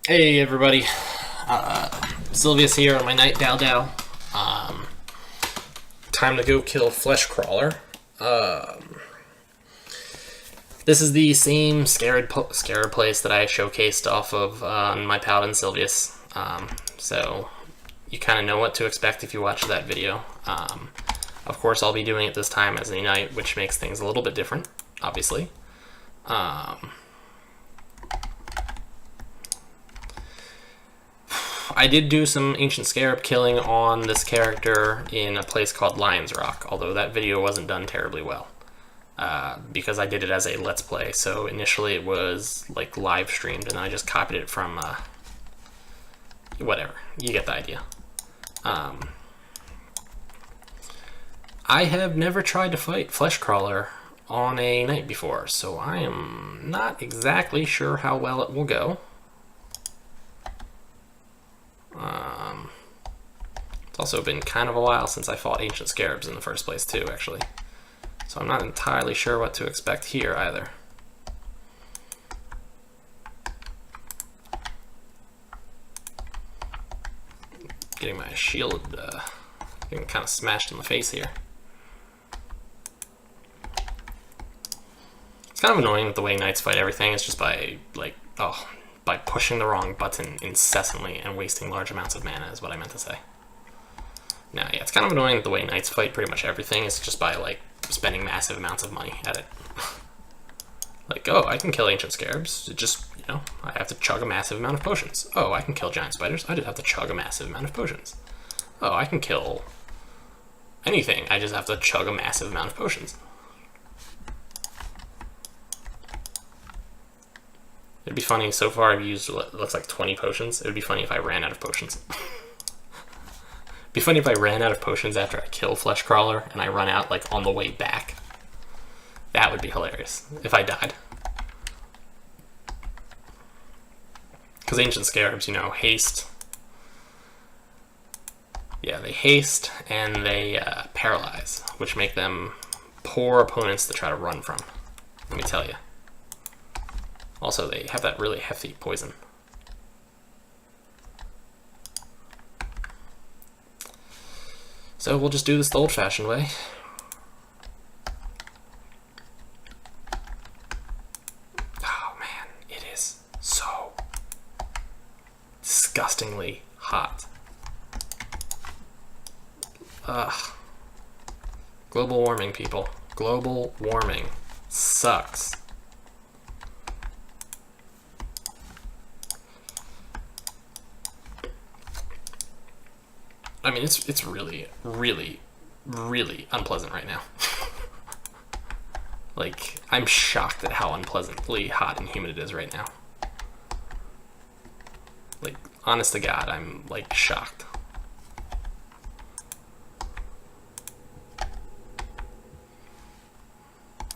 Hey everybody, Silveus here on my night Dow. Time to go kill Fleshcrawler. This is the same Scarab place that I showcased off of on my Paladin Silveus. So you kind of know what to expect if you watch that video. Of course, I'll be doing it this time as a knight, which makes things a little bit different, obviously. I did do some Ancient Scarab killing on this character in a place called Lion's Rock, although that video wasn't done terribly well. Because I did it as a Let's Play, so initially it was like live streamed, and I just copied it from whatever. You get the idea. I have never tried to fight Fleshcrawler on a night before, so I am not exactly sure how well it will go. It's also been kind of a while since I fought Ancient Scarabs in the first place too, actually. So I'm not entirely sure what to expect here either. Getting my shield getting kind of smashed in the face here. It's kind of annoying with the way knights fight everything. It's just by by pushing the wrong button incessantly and wasting large amounts of mana is what I meant to say. Now, yeah, it's kind of annoying that the way knights fight pretty much everything is just by, like, spending massive amounts of money at it. Like, oh, I can kill Ancient Scarabs. It just, you know, I have to chug a massive amount of potions. Oh, I can kill giant spiders. I just have to chug a massive amount of potions. Oh, I can kill anything. I just have to chug a massive amount of potions. It'd be funny, so far I've used, it looks like 20 potions. It would be funny if I ran out of potions. It'd be funny if I ran out of potions after I kill Fleshcrawler and I run out, like, on the way back. That would be hilarious, if I died. Because Ancient Scarabs, you know, haste. Yeah, they haste and they paralyze, which make them poor opponents to try to run from. Let me tell you. Also, they have that really hefty poison. So we'll just do this the old-fashioned way. Oh man, it is so disgustingly hot. Ugh. Global warming, people. Global warming sucks. I mean, it's really, really, really unpleasant right now. Like, I'm shocked at how unpleasantly hot and humid it is right now. Like, honest to God, I'm, like, shocked.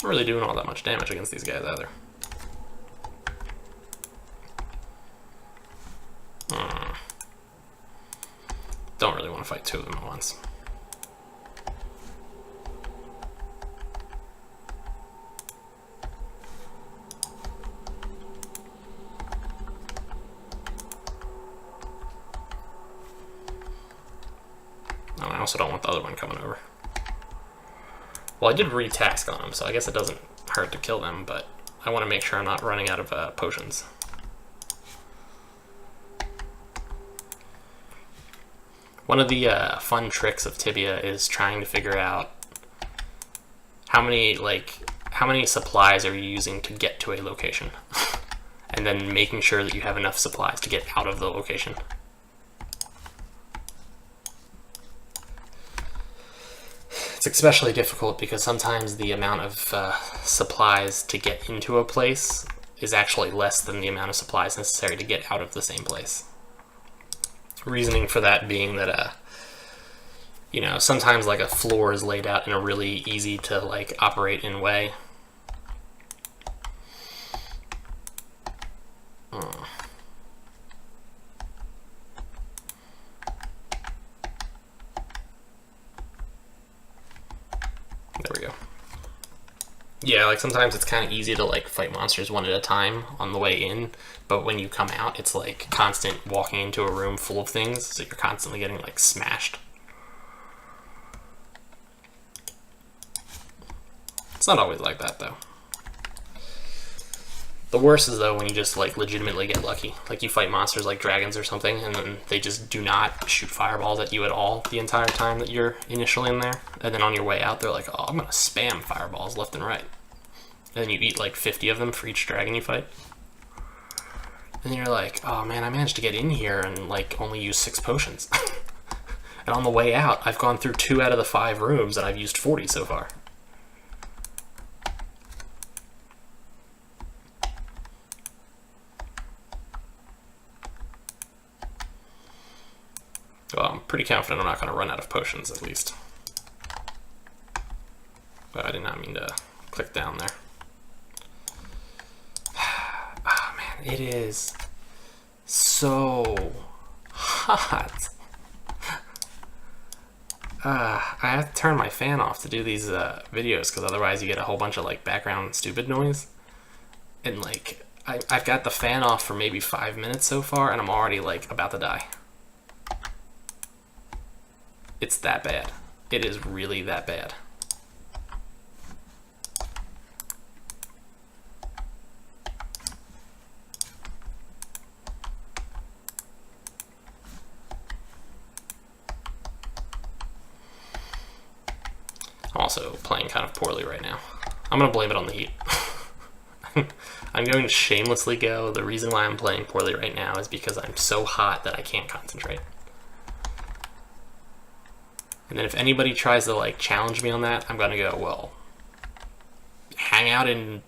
Not really doing all that much damage against these guys either. Don't really want to fight two of them at once. Oh, I also don't want the other one coming over. Well, I did re-task on them, so I guess it doesn't hurt to kill them, but I want to make sure I'm not running out of potions. One of the fun tricks of Tibia is trying to figure out how many supplies are you using to get to a location, and then making sure that you have enough supplies to get out of the location. It's especially difficult because sometimes the amount of supplies to get into a place is actually less than the amount of supplies necessary to get out of the same place. Reasoning for that being that, you know, sometimes like a floor is laid out in a really easy to like operate in way. There we go. Yeah, like sometimes it's kind of easy to like fight monsters one at a time on the way in, but when you come out, it's like constant walking into a room full of things, so you're constantly getting like smashed. It's not always like that though. The worst is though when you just like legitimately get lucky. Like you fight monsters like dragons or something, and then they just do not shoot fireballs at you at all the entire time that you're initially in there. And then on your way out, they're like, "Oh, I'm gonna spam fireballs left and right." And then you eat like 50 of them for each dragon you fight. And then you're like, "Oh man, I managed to get in here and like only use 6 potions." And on the way out, I've gone through 2 out of the 5 rooms and I've used 40 so far. Well, I'm pretty confident I'm not going to run out of potions, at least. But I did not mean to click down there. Oh man, it is so hot. I have to turn my fan off to do these videos, because otherwise you get a whole bunch of like background stupid noise. And like, I've got the fan off for maybe 5 minutes so far, and I'm already like about to die. It's that bad. It is really that bad. I'm also playing kind of poorly right now. I'm going to blame it on the heat. I'm going to shamelessly go, the reason why I'm playing poorly right now is because I'm so hot that I can't concentrate. And then if anybody tries to like challenge me on that, I'm gonna go, well, hang out in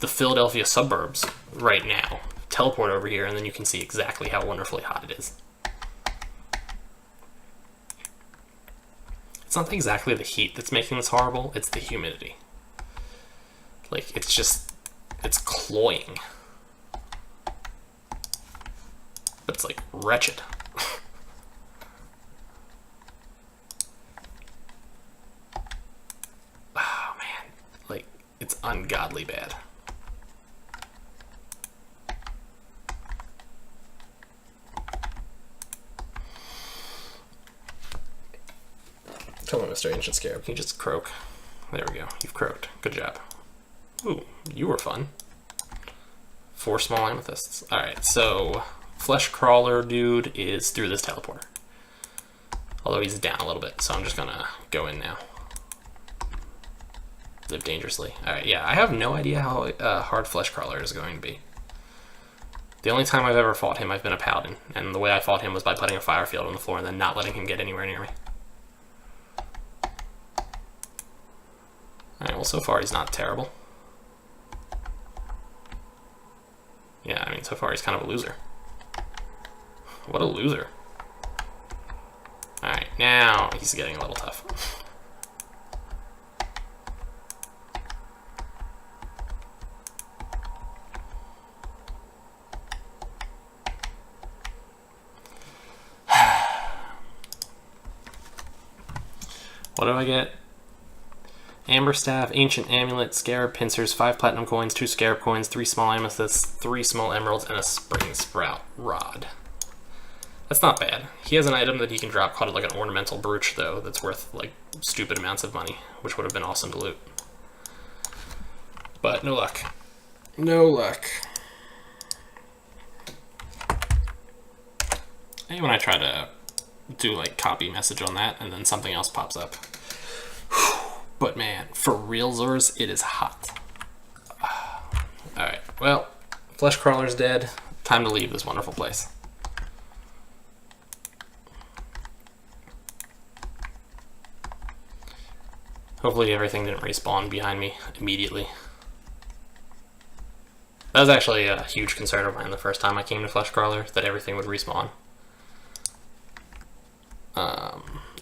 the Philadelphia suburbs right now, teleport over here, and then you can see exactly how wonderfully hot it is. It's not exactly the heat that's making this horrible, it's the humidity. Like, it's just, it's cloying. But it's like wretched. It's ungodly bad. Come on, Mr. Ancient Scarab, can you just croak? There we go, you've croaked. Good job. Ooh, you were fun. 4 small amethysts. Alright, so Fleshcrawler dude is through this teleporter. Although he's down a little bit, so I'm just gonna go in now. Live dangerously. Alright, yeah, I have no idea how hard Fleshcrawler is going to be. The only time I've ever fought him, I've been a paladin, and the way I fought him was by putting a fire field on the floor and then not letting him get anywhere near me. Alright, well, so far he's not terrible. Yeah, I mean, so far he's kind of a loser. What a loser. Alright, now he's getting a little tough. What do I get? Amber Staff, Ancient Amulet, Scarab Pincers, 5 Platinum Coins, 2 Scarab Coins, 3 Small Amethysts, 3 Small Emeralds, and a Spring Sprout Rod. That's not bad. He has an item that he can drop called like an Ornamental Brooch, though, that's worth like stupid amounts of money, which would have been awesome to loot. But no luck. No luck. And when I try to do like copy message on that, and then something else pops up. But man, for real, Zors, it is hot. Alright, well, Fleshcrawler's dead. Time to leave this wonderful place. Hopefully everything didn't respawn behind me immediately. That was actually a huge concern of mine the first time I came to Fleshcrawler, that everything would respawn.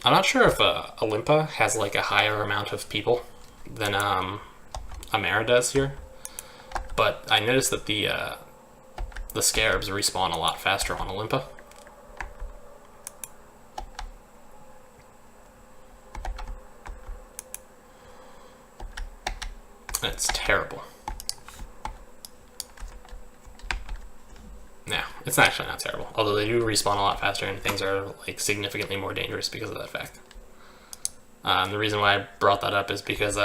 I'm not sure if Olympia has like a higher amount of people than Amara does here, but I noticed that the Scarabs respawn a lot faster on Olympia. and it's terrible. No, it's actually not terrible. Although they do respawn a lot faster and things are like significantly more dangerous because of that fact. The reason why I brought that up is because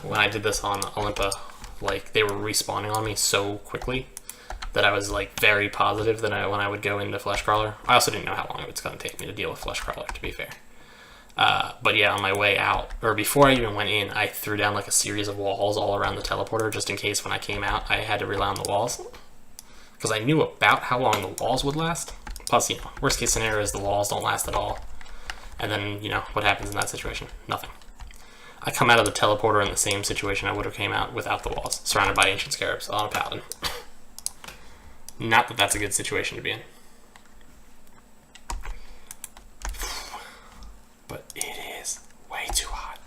when I did this on Olympa, like they were respawning on me so quickly that I was like very positive that when I would go into Fleshcrawler. I also didn't know how long it was going to take me to deal with Fleshcrawler, to be fair. But yeah, on my way out, or before I even went in, I threw down like a series of walls all around the teleporter just in case when I came out I had to rely on the walls. Because I knew about how long the walls would last. Plus, you know, worst case scenario is the walls don't last at all. And then, you know, what happens in that situation? Nothing. I come out of the teleporter in the same situation I would have came out without the walls, surrounded by ancient scarabs on a paladin. Not that that's a good situation to be in. But it is way too hot.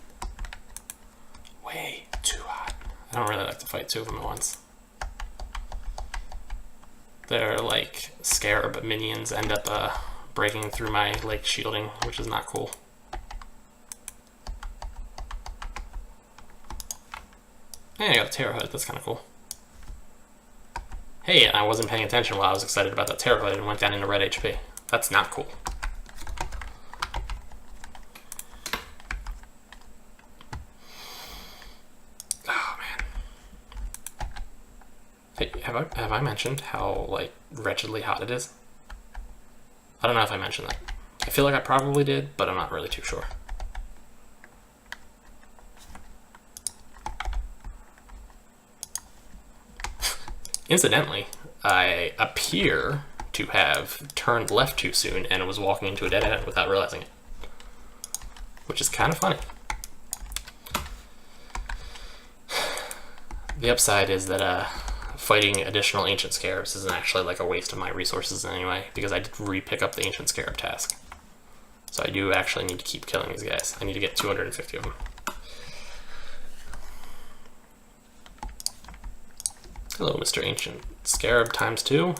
Way too hot. I don't really like to fight two of them at once. They're like Scarab minions end up breaking through my like shielding, which is not cool. Hey, I got a Terror Hood, that's kind of cool. Hey, I wasn't paying attention while I was excited about that Terror Hood and went down into red HP. That's not cool. Oh man. Hey, have I mentioned how like wretchedly hot it is? I don't know if I mentioned that. I feel like I probably did, but I'm not really too sure. Incidentally, I appear to have turned left too soon and was walking into a dead end without realizing it. Which is kind of funny. The upside is that fighting additional ancient scarabs isn't actually like a waste of my resources anyway, because I did re-pick up the ancient scarab task. So I do actually need to keep killing these guys. I need to get 250 of them. Hello, Mr. Ancient Scarab times 2.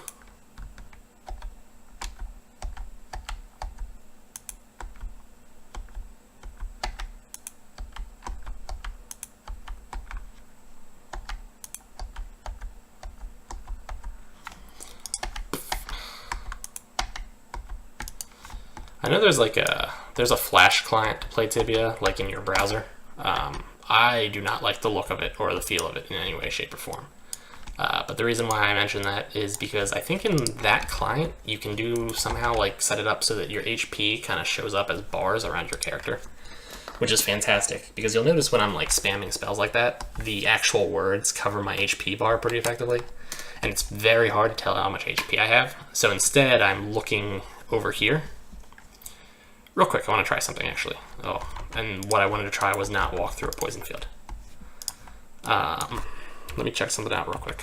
I know there's like there's a Flash client to play Tibia, like in your browser. I do not like the look of it or the feel of it in any way, shape, or form. But the reason why I mention that is because I think in that client you can do somehow like set it up so that your HP kind of shows up as bars around your character, which is fantastic because you'll notice when I'm like spamming spells like that, the actual words cover my HP bar pretty effectively, and it's very hard to tell how much HP I have. So instead, I'm looking over here. Real quick, I want to try something actually. Oh, and what I wanted to try was not walk through a poison field. Let me check something out real quick.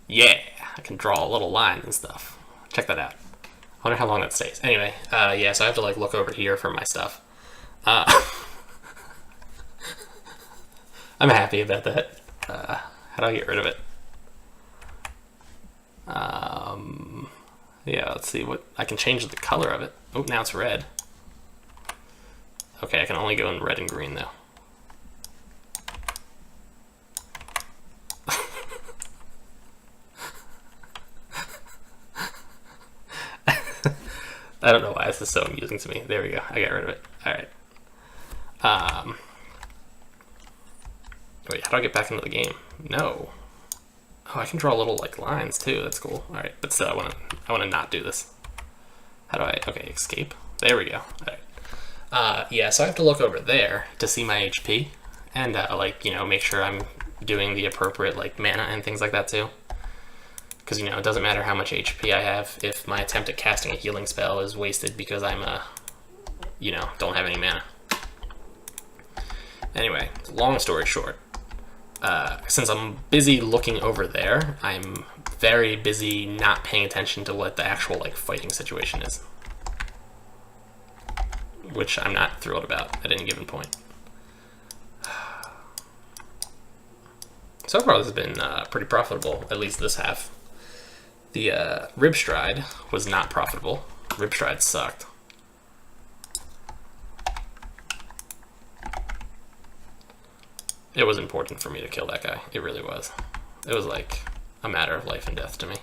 Yeah, I can draw a little line and stuff. Check that out. I wonder how long that stays. Anyway, yeah, so I have to like look over here for my stuff. I'm happy about that. How do I get rid of it? Yeah, let's see what I can change the color of it. Oh, now it's red. Okay, I can only go in red and green though. I don't know why this is so amusing to me. There we go. I got rid of it. All right. Wait, how do I get back into the game? No. Oh, I can draw little like lines too. That's cool. All right, but still, I want to not do this. How do I? Okay, escape. There we go. All right. Yeah, so I have to look over there to see my HP and like, you know, make sure I'm doing the appropriate like mana and things like that too. Because, you know, it doesn't matter how much HP I have if my attempt at casting a healing spell is wasted because I'm you know, don't have any mana. Anyway, long story short, since I'm busy looking over there, I'm very busy not paying attention to what the actual like fighting situation is, which I'm not thrilled about at any given point. So far, this has been pretty profitable, at least this half. The ribstride was not profitable. Ribstride sucked. It was important for me to kill that guy. It really was. It was like a matter of life and death to me.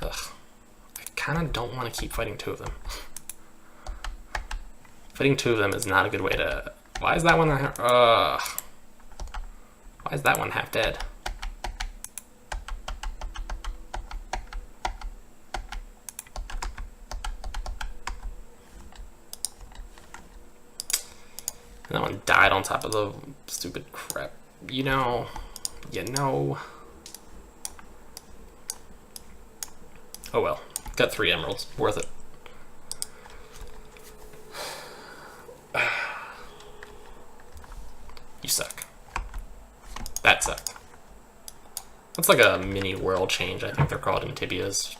Ugh. I kind of don't want to keep fighting two of them. Fighting two of them is not a good way to... Why is that one... Why is that one half dead? And that one died on top of the stupid crap. You know. Oh well. Got 3 emeralds. Worth it. You suck. That sucked. That's like a mini world change, I think they're called in Tibia's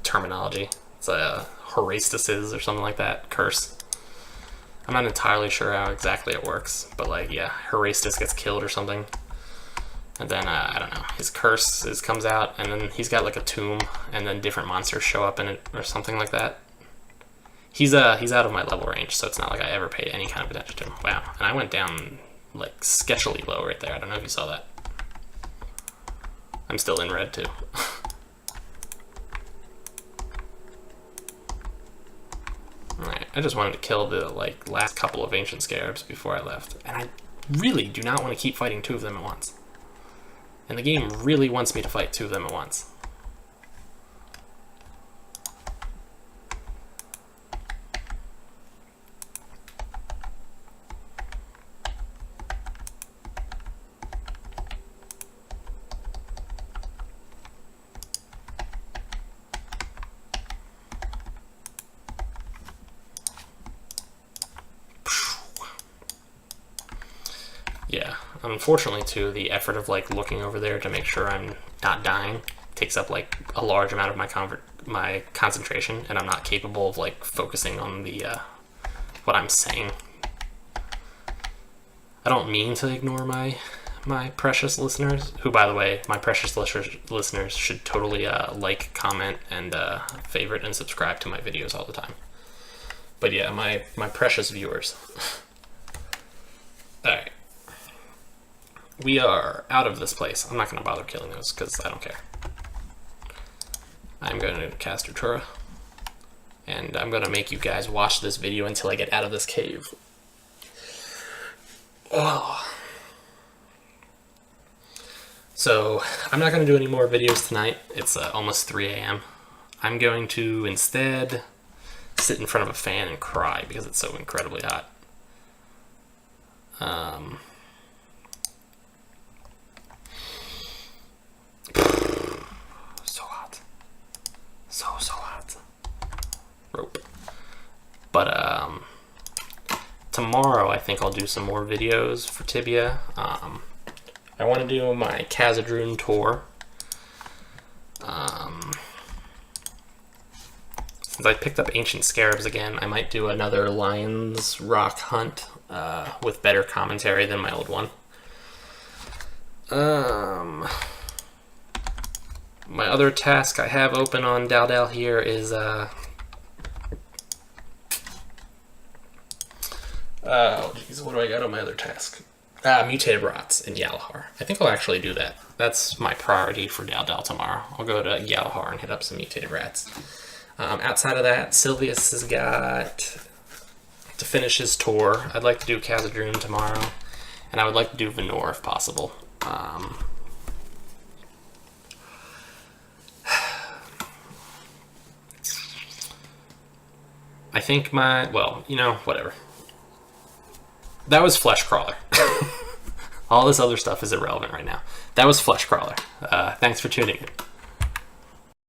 terminology. It's a Horastices or something like that. Curse. I'm not entirely sure how exactly it works, but like, yeah, Horastus gets killed or something. And then, I don't know, his curse comes out, and then he's got like a tomb, and then different monsters show up in it, or something like that. He's out of my level range, so it's not like I ever paid any kind of attention to him. Wow, and I went down, like, sketchily low right there. I don't know if you saw that. I'm still in red, too. Alright, I just wanted to kill the, like, last couple of ancient scarabs before I left. And I really do not want to keep fighting 2 of them at once. And the game really wants me to fight 2 of them at once. Yeah, unfortunately too, the effort of like looking over there to make sure I'm not dying takes up like a large amount of my concentration, and I'm not capable of like focusing on the what I'm saying. I don't mean to ignore my precious listeners, who, by the way, my precious listeners should totally like, comment, and favorite and subscribe to my videos all the time. But yeah, my precious viewers. Alright. We are out of this place. I'm not going to bother killing those because I don't care. I'm going to cast Utura. And I'm going to make you guys watch this video until I get out of this cave. Oh. So, I'm not going to do any more videos tonight. It's almost 3 a.m. I'm going to instead sit in front of a fan and cry because it's so incredibly hot. So hot. So hot. Rope. But, tomorrow I think I'll do some more videos for Tibia. I want to do my Khazad-dûm tour. Since I picked up ancient scarabs again, I might do another Lion's Rock hunt with better commentary than my old one. My other task I have open on Dal here is oh geez, what do I got on my other task? Mutated rots in Yalahar. I think I'll actually do that. That's my priority for Dal tomorrow. I'll go to Yalahar and hit up some mutated rats. Outside of that, Silveus has got to finish his tour. I'd like to do Khazad-dûm tomorrow, and I would like to do Venor if possible. I think well, you know, whatever. That was Fleshcrawler. All this other stuff is irrelevant right now. That was Fleshcrawler. Thanks for tuning in.